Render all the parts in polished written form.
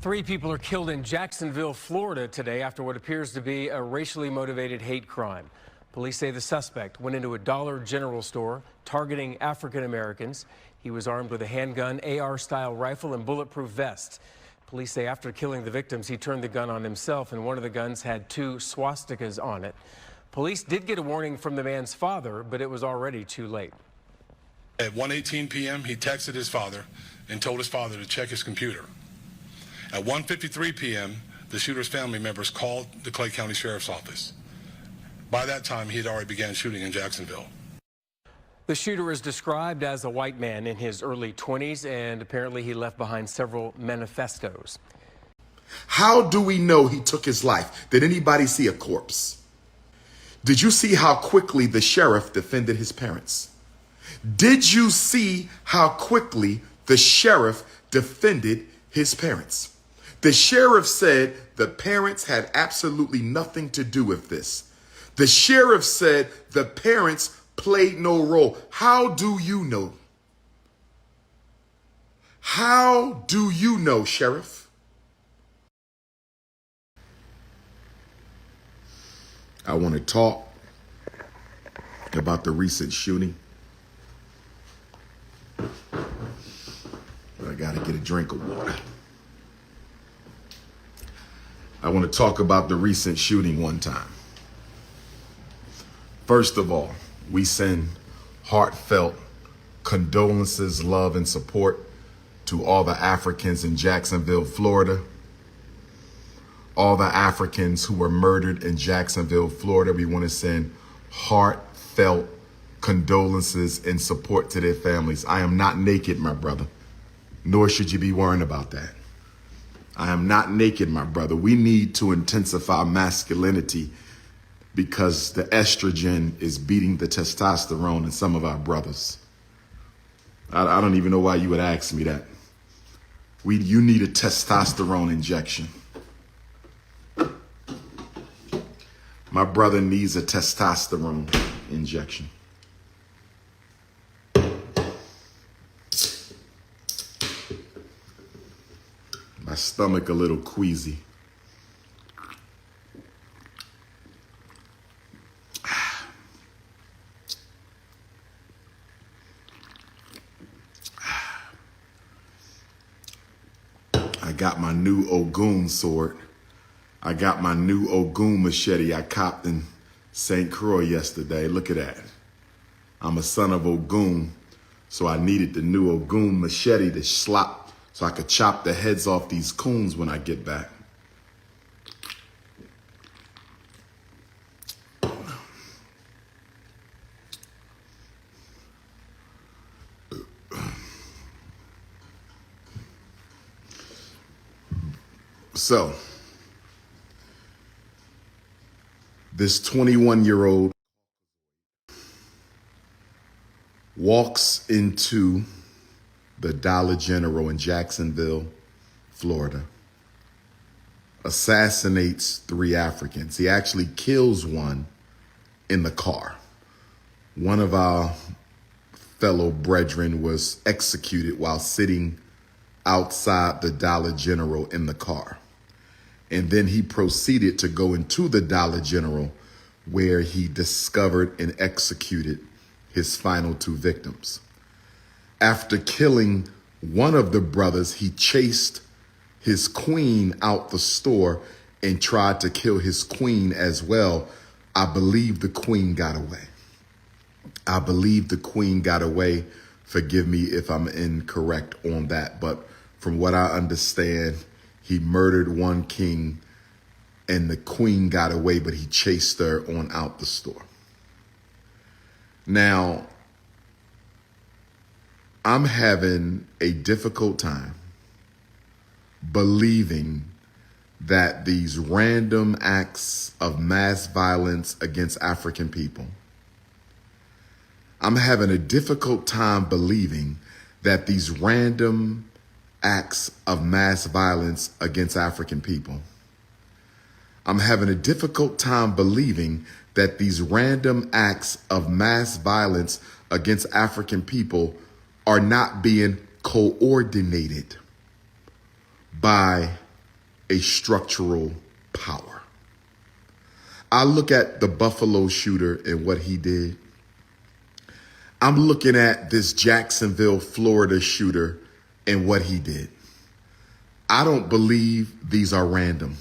3 people are killed in Jacksonville, Florida today after what appears to be a racially motivated hate crime. Police say the suspect went into a Dollar General store targeting African Americans. He was armed with a handgun, AR-style rifle, and bulletproof vest. Police say after killing the victims, he turned the gun on himself, and one of the guns had 2 swastikas on it. Police did get a warning from the man's father, but it was already too late. At 1:18 p.m., he texted his father and told his father to check his computer. At 1:53 p.m., the shooter's family members called the Clay County Sheriff's Office. By that time, he had already began shooting in Jacksonville. The shooter is described as a white man in his early 20s, and apparently he left behind several manifestos. How do we know he took his life? Did anybody see a corpse? Did you see how quickly the sheriff defended his parents? Did you see how quickly the sheriff defended his parents? The sheriff said the parents had absolutely nothing to do with this. The sheriff said the parents played no role. How do you know? How do you know, Sheriff? I want to talk about the recent shooting. But I got to get a drink of water. I want to talk about the recent shooting one time. First of all, we send heartfelt condolences, love, and support to all the Africans in Jacksonville, Florida. All the Africans who were murdered in Jacksonville, Florida. We want to send heartfelt condolences and support to their families. I am not naked, my brother, nor should you be worrying about that. I am not naked, my brother. We need to intensify masculinity because the estrogen is beating the testosterone in some of our brothers. I don't even know why you would ask me that. You need a testosterone injection. My brother needs a testosterone injection. My stomach a little queasy. I got my new Ogun sword. I got my new Ogun machete I copped in St. Croix yesterday. Look at that. I'm a son of Ogun, so I needed the new Ogun machete to slop so I could chop the heads off these coons when I get back. So, this 21-year-old walks into the Dollar General in Jacksonville, Florida, assassinates 3 Africans. He actually kills one in the car. One of our fellow brethren was executed while sitting outside the Dollar General in the car. And then he proceeded to go into the Dollar General where he discovered and executed his final 2 victims. After killing one of the brothers, he chased his queen out the store and tried to kill his queen as well. I believe the queen got away. I believe the queen got away. Forgive me if I'm incorrect on that, but from what I understand, he murdered one king and the queen got away, but he chased her on out the store. Now, I'm having a difficult time believing that these random acts of mass violence against African people, I'm having a difficult time believing that these random acts of mass violence against African people, I'm having a difficult time believing that these random acts of mass violence against African people are not being coordinated by a structural power. I look at the Buffalo shooter and what he did. I'm looking at this Jacksonville, Florida shooter and what he did. I don't believe these are random.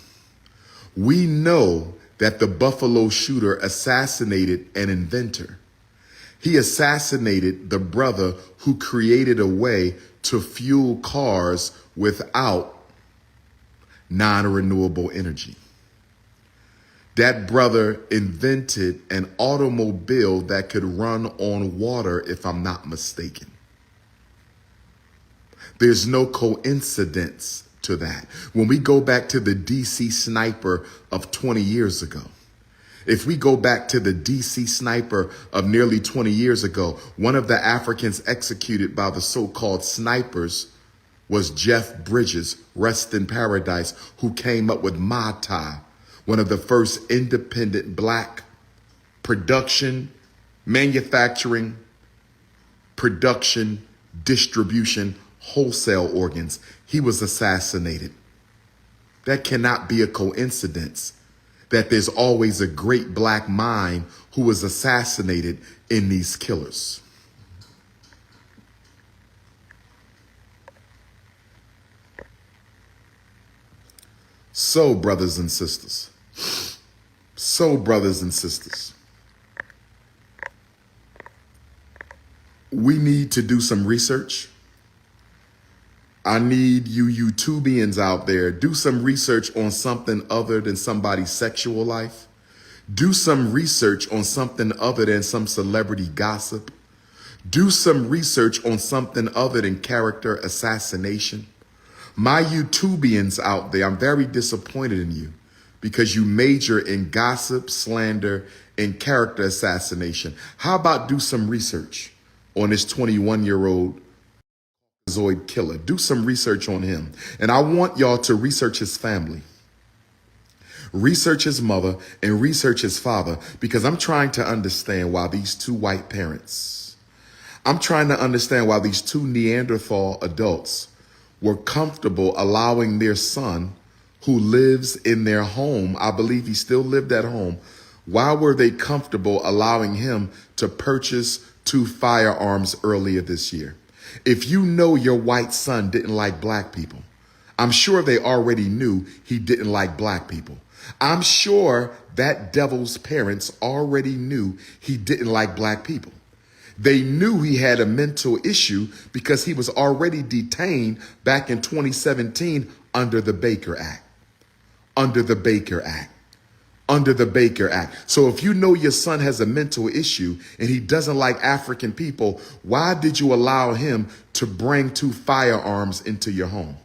We know that the Buffalo shooter assassinated an inventor. He assassinated the brother who created a way to fuel cars without non-renewable energy. That brother invented an automobile that could run on water, if I'm not mistaken. There's no coincidence to that. When we go back to the DC sniper of 20 years ago, if we go back to the DC sniper of nearly 20 years ago, one of the Africans executed by the so-called snipers was Jeff Bridges, rest in paradise, who came up with Mata, one of the first independent black production, manufacturing, production, distribution, wholesale organs. He was assassinated. That cannot be a coincidence that there's always a great black mind who was assassinated in these killers. So, brothers and sisters, we need to do some research. I need you YouTubians out there, do some research on something other than somebody's sexual life. Do some research on something other than some celebrity gossip. Do some research on something other than character assassination. My YouTubians out there, I'm very disappointed in you because you major in gossip, slander, and character assassination. How about do some research on this 21-year-old Zoid killer? Do some research on him. And I want y'all to research his family, research his mother, and research his father, because I'm trying to understand why these two white parents, I'm trying to understand why these two Neanderthal adults were comfortable allowing their son, who lives in their home, I believe he still lived at home, why were they comfortable allowing him to purchase 2 firearms earlier this year? If you know your white son didn't like black people, I'm sure they already knew he didn't like black people. I'm sure that devil's parents already knew he didn't like black people. They knew he had a mental issue because he was already detained back in 2017 under the Baker Act. Under the Baker Act. Under the Baker Act. So if you know your son has a mental issue and he doesn't like African people, why did you allow him to bring 2 firearms into your home?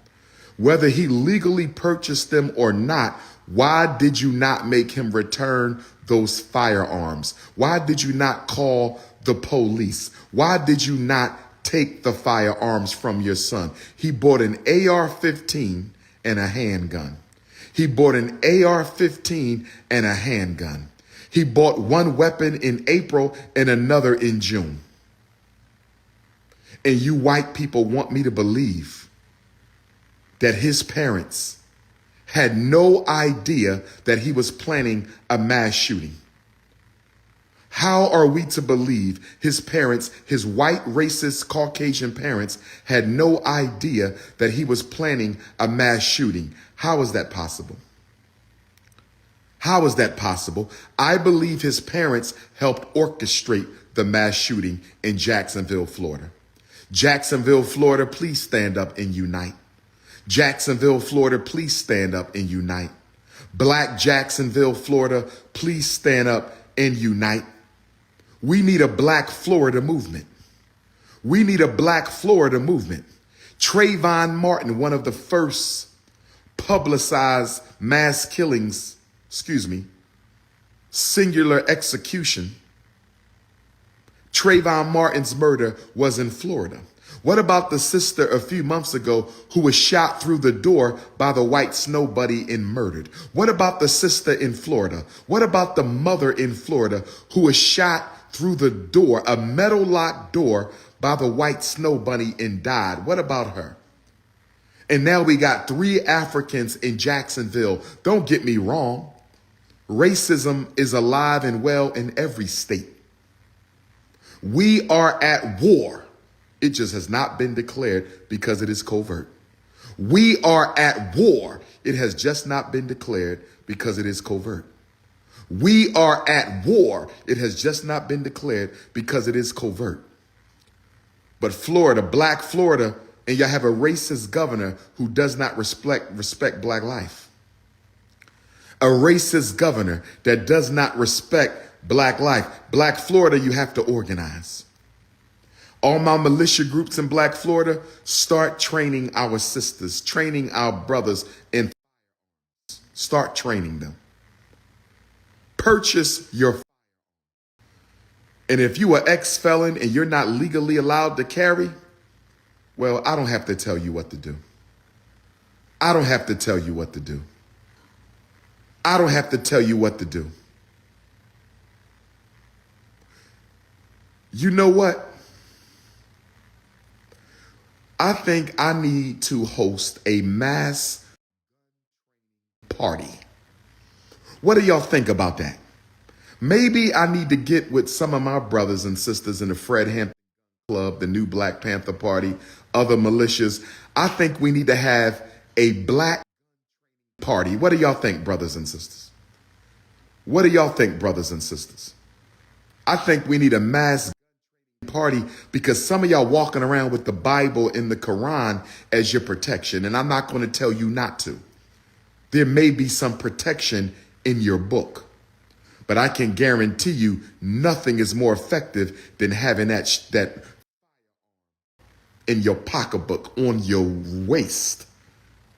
Whether he legally purchased them or not, why did you not make him return those firearms? Why did you not call the police? Why did you not take the firearms from your son? He bought an AR-15 and a handgun. He bought an AR-15 and a handgun. He bought one weapon in April and another in June. And you white people want me to believe that his parents had no idea that he was planning a mass shooting. How are we to believe his parents, his white, racist, Caucasian parents, had no idea that he was planning a mass shooting? How is that possible? How is that possible? I believe his parents helped orchestrate the mass shooting in Jacksonville, Florida. Jacksonville, Florida, please stand up and unite. Jacksonville, Florida, please stand up and unite. Black Jacksonville, Florida, please stand up and unite. We need a Black Florida movement. We need a Black Florida movement. Trayvon Martin, one of the first publicized mass killings, singular execution. Trayvon Martin's murder was in Florida. What about the sister a few months ago who was shot through the door by the white snow bunny and murdered? What about the sister in Florida? What about the mother in Florida who was shot through the door, a metal locked door, by the white snow bunny and died? What about her? And now we got 3 Africans in Jacksonville. Don't get me wrong. Racism is alive and well in every state. We are at war. It just has not been declared because it is covert. We are at war. It has just not been declared because it is covert. We are at war. It has just not been declared because it is covert. But Florida, black Florida, and y'all have a racist governor who does not respect black life. A racist governor that does not respect black life. Black Florida, you have to organize. All my militia groups in black Florida, start training our sisters, training our brothers, and start training them. Purchase your. And if you are ex-felon and you're not legally allowed to carry, well, I don't have to tell you what to do. I don't have to tell you what to do. I don't have to tell you what to do. You know what? I think I need to host a mass party. What do y'all think about that? Maybe I need to get with some of my brothers and sisters in the Fred Hampton Club, the new Black Panther Party, other militias. I think we need to have a black party. What do y'all think, brothers and sisters? What do y'all think, brothers and sisters? I think we need a mass party because some of y'all walking around with the Bible and the Quran as your protection, and I'm not going to tell you not to. There may be some protection in your book, but I can guarantee you nothing is more effective than having that in your pocketbook, on your waist,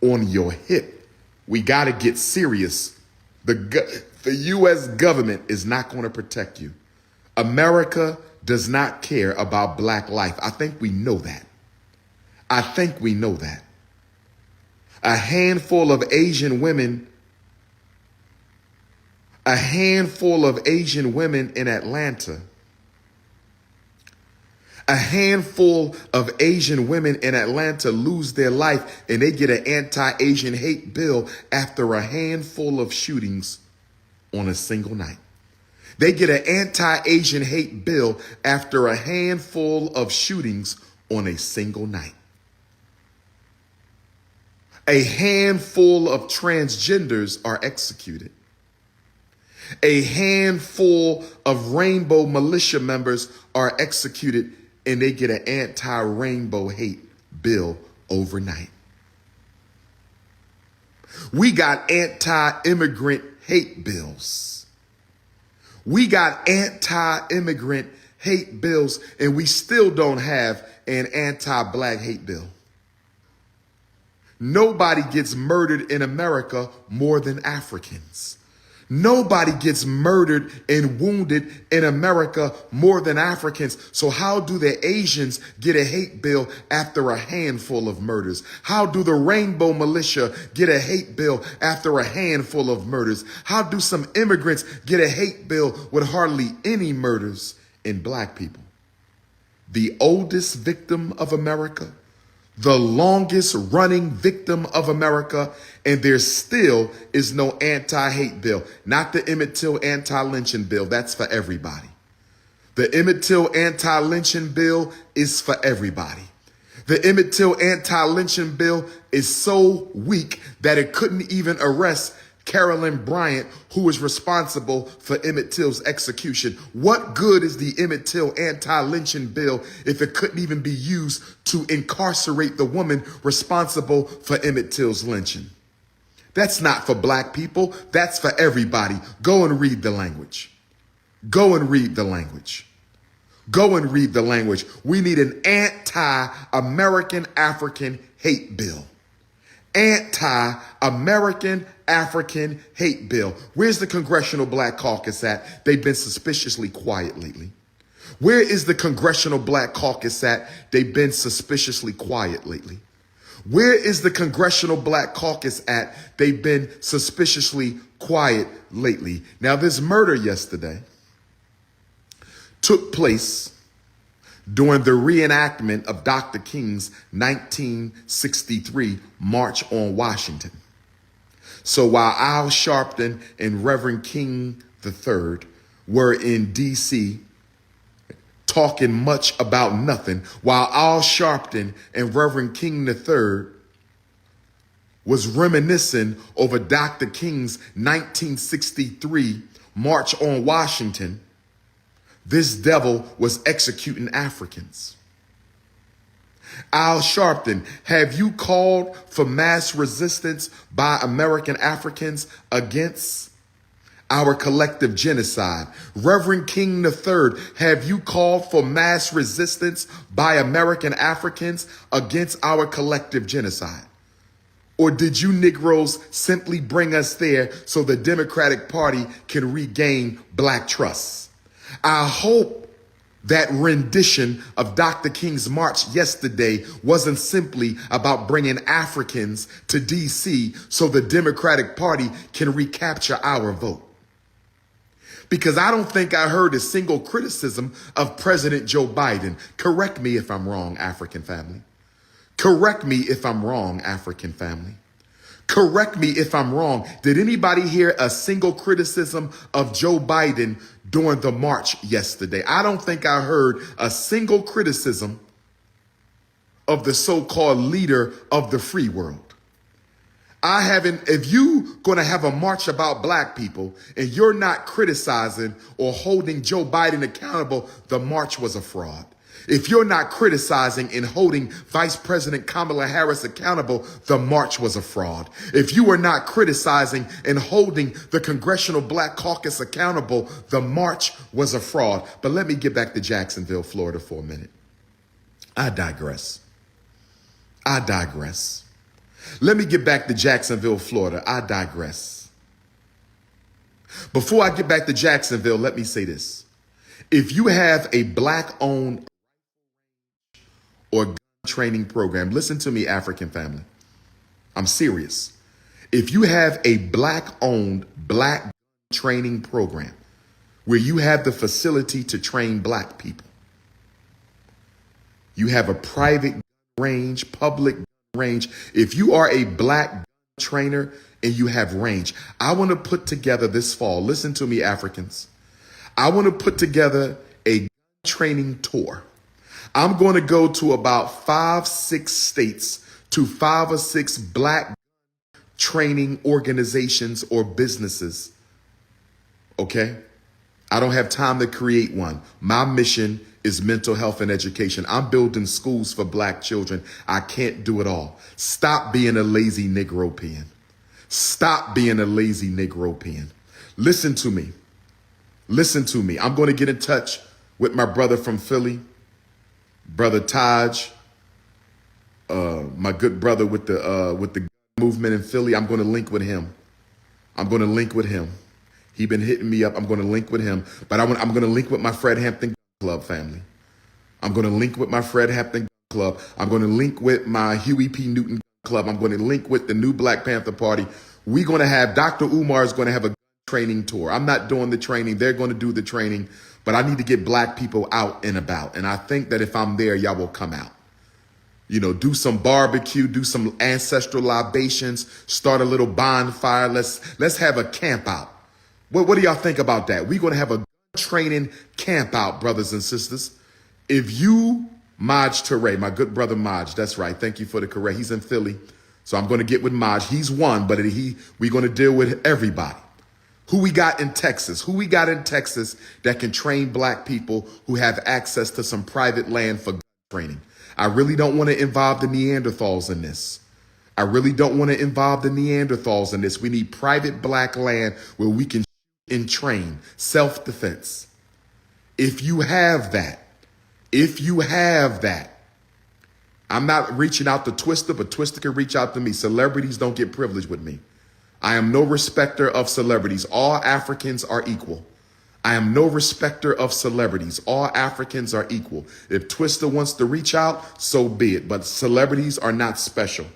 on your hip. We got to get serious. The U.S. government is not going to protect you. America does not care about black life. I think we know that. I think we know that. A handful of Asian women in Atlanta, a handful of Asian women in Atlanta lose their life and they get an anti-Asian hate bill after a handful of shootings on a single night. They get an anti-Asian hate bill after a handful of shootings on a single night. A handful of transgenders are executed. A handful of rainbow militia members are executed and they get an anti-rainbow hate bill overnight. We got anti-immigrant hate bills. We got anti-immigrant hate bills, and we still don't have an anti-black hate bill. Nobody gets murdered in America more than Africans. Nobody gets murdered and wounded in America more than Africans. So how do the Asians get a hate bill after a handful of murders? How do the rainbow militia get a hate bill after a handful of murders? How do some immigrants get a hate bill with hardly any murders in black people? The oldest victim of America, the longest running victim of America, and there still is no anti-hate bill. Not the Emmett Till anti-lynching bill. That's for everybody. The Emmett Till anti-lynching bill is for everybody. The Emmett Till anti-lynching bill is so weak that it couldn't even arrest Carolyn Bryant, who was responsible for Emmett Till's execution. What good is the Emmett Till anti-lynching bill if it couldn't even be used to incarcerate the woman responsible for Emmett Till's lynching? That's not for black people. That's for everybody. Go and read the language. Go and read the language. Go and read the language. We need an anti-American African hate bill. Anti-American African hate bill. Where's the Congressional Black Caucus at? They've been suspiciously quiet lately. Where is the Congressional Black Caucus at? They've been suspiciously quiet lately. Where is the Congressional Black Caucus at? They've been suspiciously quiet lately. Now, this murder yesterday took place during the reenactment of Dr. King's 1963 March on Washington. So while Al Sharpton and Reverend King III were in D.C. talking much about nothing, while Al Sharpton and Reverend King III was reminiscing over Dr. King's 1963 March on Washington, this devil was executing Africans. Al Sharpton, have you called for mass resistance by American Africans against our collective genocide? Reverend King III, have you called for mass resistance by American Africans against our collective genocide? Or did you Negroes simply bring us there so the Democratic Party can regain black trust? I hope that rendition of Dr. King's march yesterday wasn't simply about bringing Africans to D.C. so the Democratic Party can recapture our vote. Because I don't think I heard a single criticism of President Joe Biden. Correct me if I'm wrong, African family. Correct me if I'm wrong, African family. Correct me if I'm wrong. Did anybody hear a single criticism of Joe Biden during the march yesterday? I don't think I heard a single criticism of the so-called leader of the free world. I haven't. If you going to have a march about black people and you're not criticizing or holding Joe Biden accountable, the march was a fraud. If you're not criticizing and holding Vice President Kamala Harris accountable, the march was a fraud. If you are not criticizing and holding the Congressional Black Caucus accountable, the march was a fraud. But let me get back to Jacksonville, Florida for a minute. I digress. Let me get back to Jacksonville, Florida. I digress. Before I get back to Jacksonville, let me say this. If you have a black-owned or gun training program, listen to me, African family. I'm serious. If you have a black-owned black gun training program where you have the facility to train black people, you have a private range, public range. If you are a black trainer and you have range, I want to put together this fall, listen to me, Africans. I want to put together a training tour. I'm going to go to about 5-6 states to 5 or 6 black training organizations or businesses. Okay? I don't have time to create one. My mission is mental health and education. I'm building schools for black children. I can't do it all. Stop being a lazy Negro peon. Stop being a lazy Negro peon. Listen to me. Listen to me. I'm going to get in touch with my brother from Philly, Brother Taj, my good brother with the movement in Philly. I'm going to link with him. He been hitting me up. I'm going to link with him. But I'm going to link with my Fred Hampton Club family. I'm going to link with my Fred Hampton Club. I'm going to link with my Huey P. Newton Club. I'm going to link with the new Black Panther Party. We're going to have Dr.Umar is going to have a training tour. I'm not doing the training. They're going to do the training. But I need to get black people out and about. And I think that if I'm there, y'all will come out. You know, do some barbecue, do some ancestral libations, start a little bonfire. Let's have a camp out. What do y'all think about that? We're going to have a training camp out, brothers and sisters. If you, Maj Teray, my good brother Maj, that's right. Thank you for the correct. He's in Philly. So I'm going to get with Maj. He's one, but we're going to deal with everybody. Who we got in Texas? Who we got in Texas that can train black people who have access to some private land for training? I really don't want to involve the Neanderthals in this. We need private black land where we can and train self-defense. If you have that, I'm not reaching out to Twister, but Twister can reach out to me. Celebrities don't get privilege with me. I am no respecter of celebrities. All Africans are equal. I am no respecter of celebrities. All Africans are equal. If Twister wants to reach out, so be it. But celebrities are not special.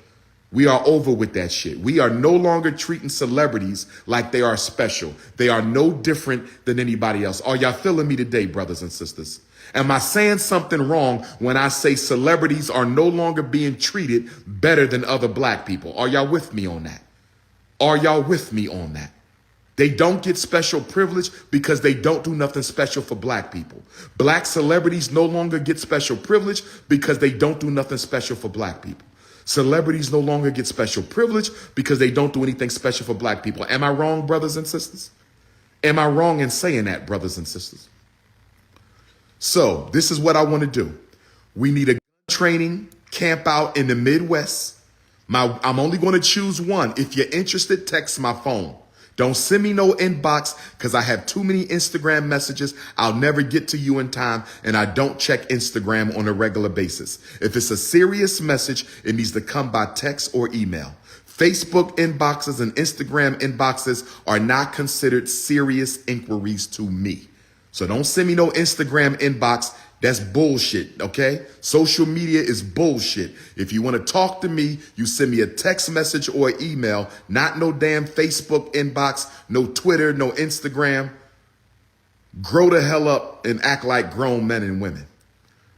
We are over with that shit. We are no longer treating celebrities like they are special. They are no different than anybody else. Are y'all feeling me today, brothers and sisters? Am I saying something wrong when I say celebrities are no longer being treated better than other black people? Are y'all with me on that? Are y'all with me on that? They don't get special privilege because they don't do nothing special for black people. Black celebrities no longer get special privilege because they don't do nothing special for black people. Celebrities no longer get special privilege because they don't do anything special for black people. Am I wrong, brothers and sisters? Am I wrong in saying that, brothers and sisters? So this is what I want to do. We need a gun training camp out in the Midwest. I'm only going to choose one. If you're interested, text my phone. Don't send me no inbox because I have too many Instagram messages. I'll never get to you in time, and I don't check Instagram on a regular basis. If it's a serious message, it needs to come by text or email. Facebook inboxes and Instagram inboxes are not considered serious inquiries to me. So don't send me no Instagram inbox. That's bullshit, okay? Social media is bullshit. If you want to talk to me, you send me a text message or email, not no damn Facebook inbox, no Twitter, no Instagram. Grow the hell up and act like grown men and women.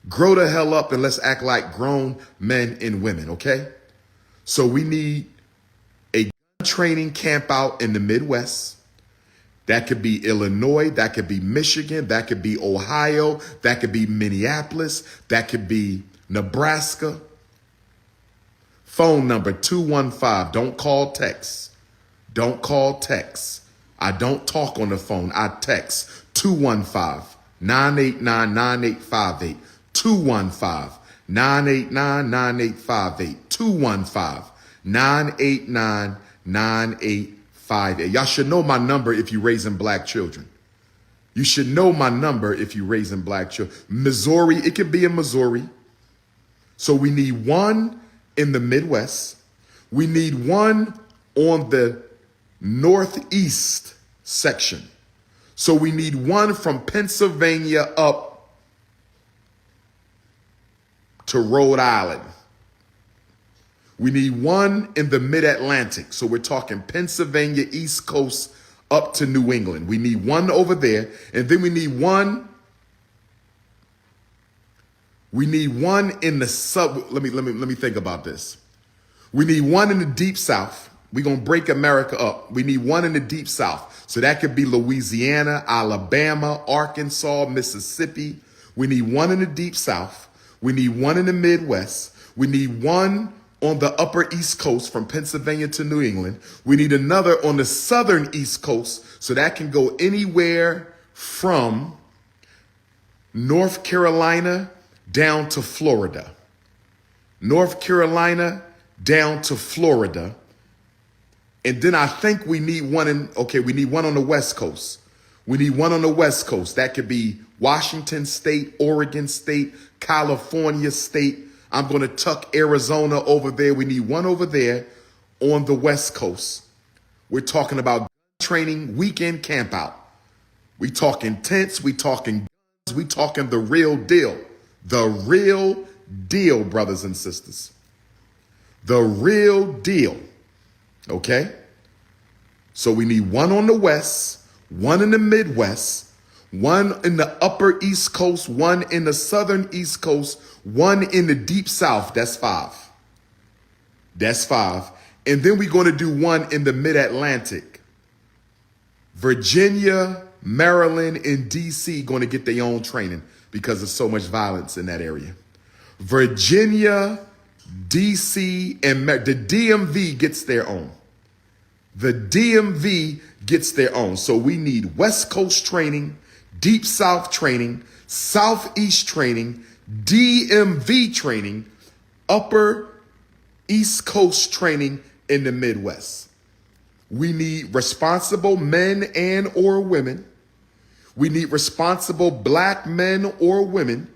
Grow the hell up and let's act like grown men and women, okay? So we need a gun training camp out in the Midwest. That could be Illinois, that could be Michigan, that could be Ohio, that could be Minneapolis, that could be Nebraska. Phone number 215. Don't call, text. Don't call, text. I don't talk on the phone. I text 215-989-9858. 215-989-9858. 215-989-9858. Y'all should know my number if you're raising black children. You should know my number if you're raising black children. Missouri, it could be in Missouri. So we need one in the Midwest. We need one on the Northeast section. So we need one from Pennsylvania up to Rhode Island. We need one in the mid-Atlantic. So we're talking Pennsylvania, East Coast, up to New England. We need one over there. And then we need one in the let me think about this. We need one in the deep South. We're going to break America up. We need one in the deep South. So that could be Louisiana, Alabama, Arkansas, Mississippi. We need one in the deep South. We need one in the Midwest. We need one on the upper East Coast from Pennsylvania to New England. We need another on the southern East Coast, so that can go anywhere from North Carolina down to Florida. North Carolina down to Florida. And then I think we need one we need one on the West Coast. We need one on the West Coast. That could be Washington State, Oregon State, California State. I'm going to tuck Arizona over there. We need one over there on the West Coast. We're talking about training weekend camp out. We talking tents. We talking guns. We talking the real deal. The real deal, brothers and sisters. The real deal. Okay? So we need one on the West, one in the Midwest, one in the upper East Coast, one in the southern East Coast, one in the deep South. That's 5. That's 5. And then we're going to do one in the mid-Atlantic. Virginia, Maryland, and D.C. going to get their own training because there's so much violence in that area. Virginia, D.C., and the DMV gets their own. The DMV gets their own. So we need West Coast training, Deep South training, Southeast training, DMV training, Upper East Coast training in the Midwest. We need responsible men and or women. We need responsible black men or women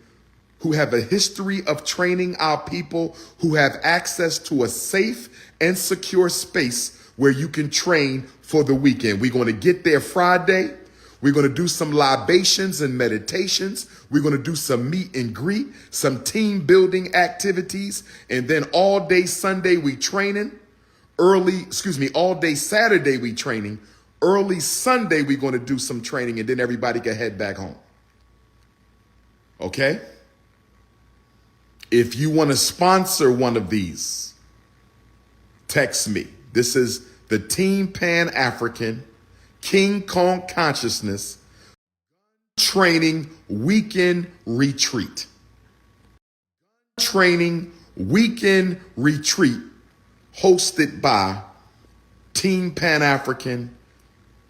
who have a history of training our people, who have access to a safe and secure space where you can train for the weekend. We're going to get there Friday. We're going to do some libations and meditations. We're going to do some meet and greet, some team building activities. And then all day Sunday we training. All day Saturday we training. Early Sunday we're going to do some training, and then everybody can head back home. Okay? If you want to sponsor one of these, text me. This is the Team Pan-African King Kong Consciousness Training Weekend Retreat. Training Weekend Retreat hosted by Team Pan-African,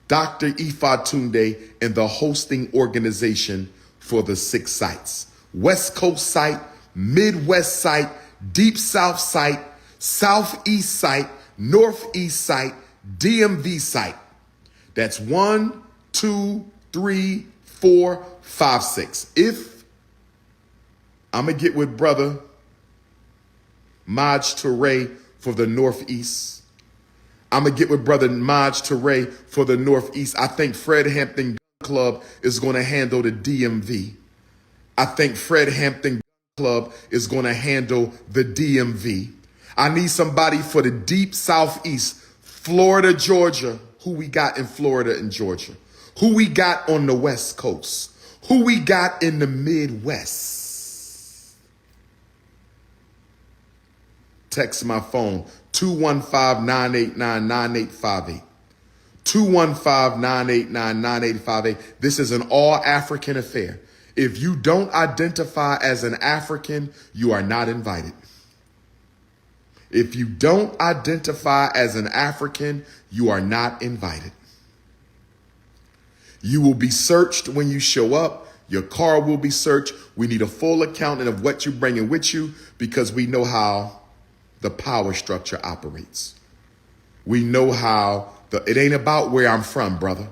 Dr. Tunde, and the hosting organization for the 6 sites. West Coast site, Midwest site, Deep South site, Southeast site, Northeast site, DMV site. That's 1, 2, 3, 4, 5, 6. If I'm going to get with brother Maj Toure for the Northeast, I'm going to get with brother Maj Toure for the Northeast. I think Fred Hampton Club is going to handle the DMV. I think Fred Hampton Club is going to handle the DMV. I need somebody for the deep Southeast, Florida, Georgia. Who we got in Florida and Georgia? Who we got on the West Coast? Who we got in the Midwest? Text my phone, 215-989-9858. 215-989-9858. This is an all-African affair. If you don't identify as an African, you are not invited. If you don't identify as an African, you are not invited. You will be searched when you show up. Your car will be searched. We need a full accounting of what you're bringing with you because we know how the power structure operates. We know how it ain't about where I'm from, brother.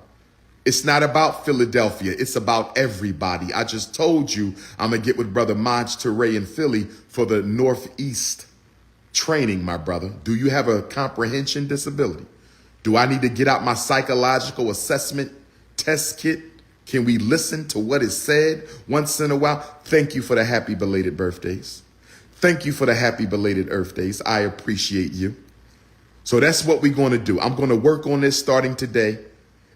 It's not about Philadelphia. It's about everybody. I just told you I'm going to get with brother Maj Toure in Philly for the Northeast training, my brother. Do you have a comprehension disability? Do I need to get out my psychological assessment test kit? Can we listen to what is said once in a while? Thank you for the happy belated birthdays. Thank you for the happy belated Earth Days. I appreciate you. So that's what we're going to do. I'm going to work on this starting today.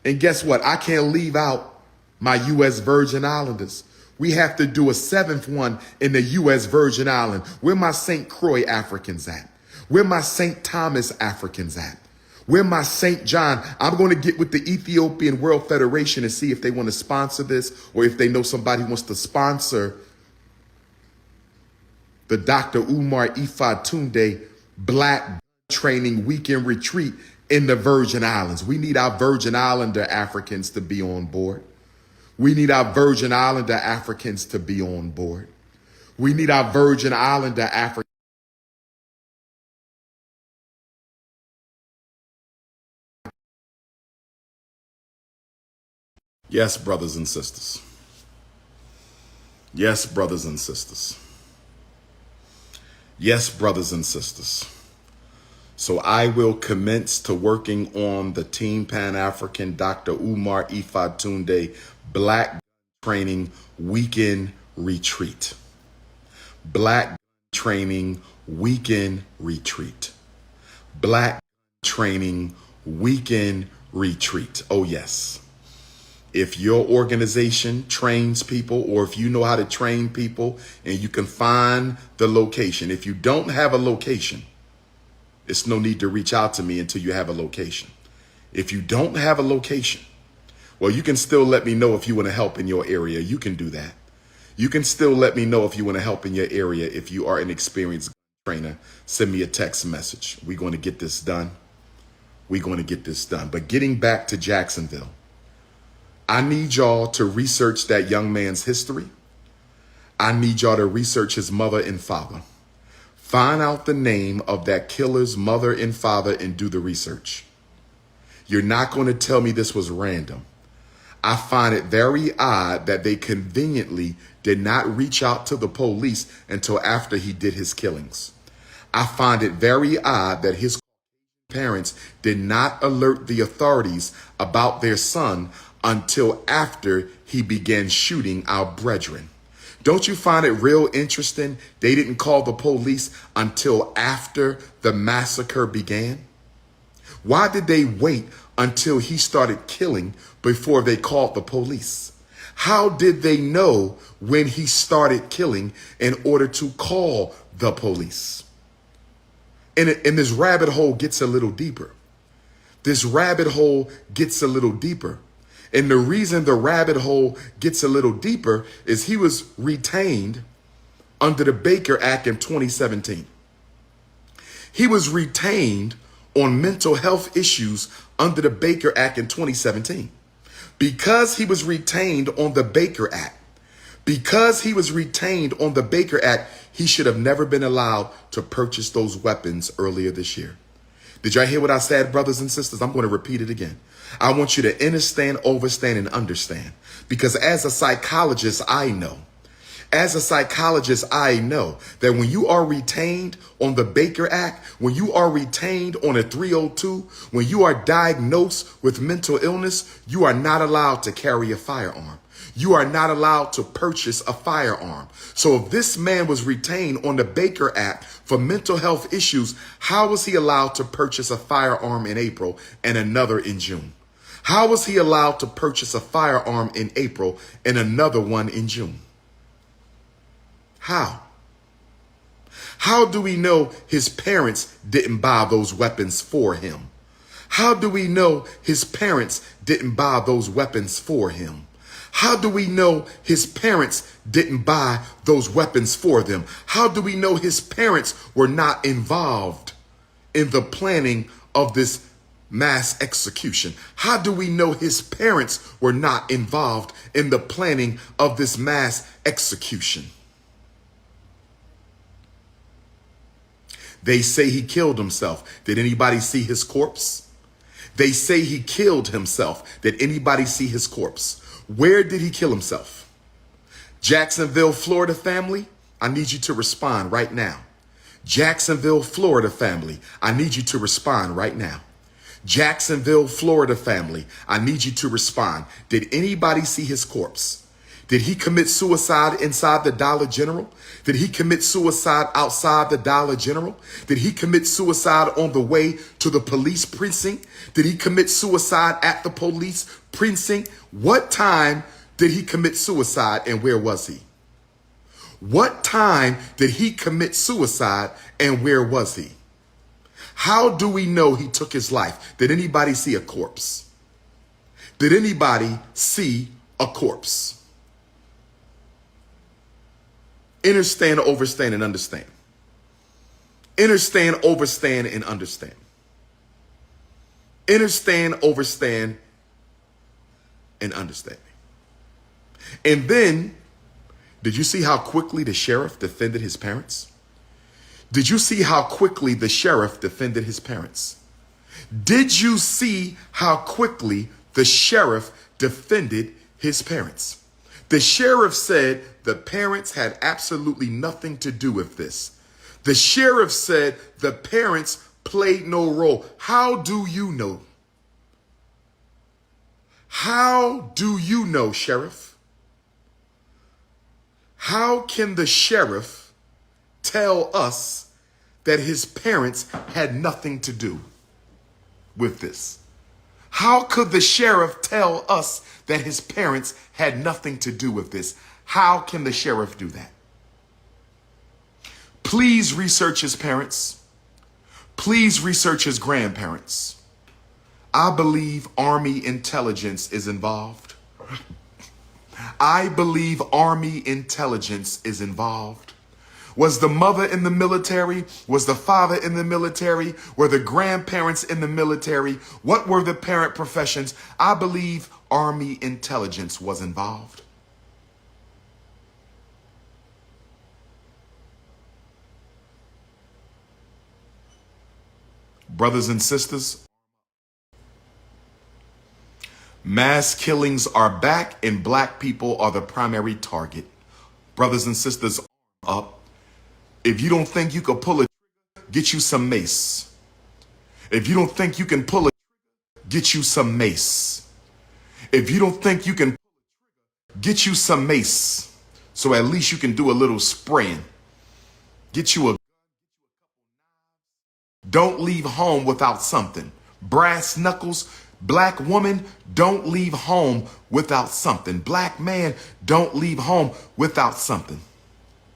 And guess what? I can't leave out my U.S. Virgin Islanders. We have to do a 7th one in the U.S. Virgin Island. Where my St. Croix Africans at? Where my St. Thomas Africans at? Where my St. John? I'm going to get with the Ethiopian World Federation and see if they want to sponsor this or if they know somebody who wants to sponsor the Dr.Umar Tunde Black Training Weekend Retreat in the Virgin Islands. We need our Virgin Islander Africans to be on board. We need our Virgin Islander Africans to be on board. We need our Virgin Islander Africans. Yes, brothers and sisters. Yes, brothers and sisters. Yes, brothers and sisters. So I will commence to working on the Team Pan-African Dr.Umar Tunde Black Training Weekend Retreat. Black Training Weekend Retreat. Black Training Weekend Retreat. Oh, yes. If your organization trains people or if you know how to train people and you can find the location, if you don't have a location, it's no need to reach out to me until you have a location. If you don't have a location, well, you can still let me know if you want to help in your area. You can do that. You can still let me know if you want to help in your area. If you are an experienced trainer, send me a text message. We're going to get this done. We're going to get this done. But getting back to Jacksonville, I need y'all to research that young man's history. I need y'all to research his mother and father. Find out the name of that killer's mother and father and do the research. You're not going to tell me this was random. I find it very odd that they conveniently did not reach out to the police until after he did his killings. I find it very odd that his parents did not alert the authorities about their son until after he began shooting our brethren. Don't you find it real interesting they didn't call the police until after the massacre began? Why did they wait until he started killing before they called the police? How did they know when he started killing in order to call the police? And this rabbit hole gets a little deeper. This rabbit hole gets a little deeper. And the reason the rabbit hole gets a little deeper is he was retained under the Baker Act in 2017. He was retained on mental health issues under the Baker Act in 2017. Because he was retained on the Baker Act, he should have never been allowed to purchase those weapons earlier this year. Did y'all hear what I said, brothers and sisters? I'm going to repeat it again. I want you to understand, overstand, and understand. Because as a psychologist, I know that when you are retained on the Baker Act, when you are retained on a 302, when you are diagnosed with mental illness, you are not allowed to carry a firearm. You are not allowed to purchase a firearm. So if this man was retained on the Baker Act for mental health issues, how was he allowed to purchase a firearm in April and another in June? How was he allowed to purchase a firearm in April and another one in June? How? How do we know his parents didn't buy those weapons for him? How do we know his parents didn't buy those weapons for him? How do we know his parents didn't buy those weapons for them? How do we know his parents were not involved in the planning of this mass execution? How do we know his parents were not involved in the planning of this mass execution? They say he killed himself. Did anybody see his corpse? They say he killed himself. Did anybody see his corpse? Where did he kill himself? Jacksonville, Florida family, I need you to respond right now. Jacksonville, Florida family, I need you to respond right now. Jacksonville, Florida family, I need you to respond. Did anybody see his corpse? Did he commit suicide inside the Dollar General? Did he commit suicide outside the Dollar General? Did he commit suicide on the way to the police precinct? Did he commit suicide at the police precinct? What time did he commit suicide and where was he? What time did he commit suicide and where was he? How do we know he took his life? Did anybody see a corpse? Did anybody see a corpse? Understand, overstand, and understand. Understand, overstand, and understand. Understand, overstand, and understand. And then, did you see how quickly the sheriff defended his parents? Did you see how quickly the sheriff defended his parents? Did you see how quickly the sheriff defended his parents? The sheriff said the parents had absolutely nothing to do with this. The sheriff said the parents played no role. How do you know? How do you know, sheriff? How can the sheriff tell us that his parents had nothing to do with this? How could the sheriff tell us that his parents had nothing to do with this? How can the sheriff do that? Please research his parents. Please research his grandparents. I believe Army intelligence is involved. I believe Army intelligence is involved. Was the mother in the military? Was the father in the military? Were the grandparents in the military? What were the parent professions? I believe Army intelligence was involved. Brothers and sisters, mass killings are back and black people are the primary target. Brothers and sisters, up. If you don't think you can pull a trigger, get you some mace. If you don't think you can pull a trigger, get you some mace. If you don't think you can get you some mace, so at least you can do a little spraying. Get you a. Don't leave home without something. Brass knuckles, Black woman, don't leave home without something. Black man, don't leave home without something.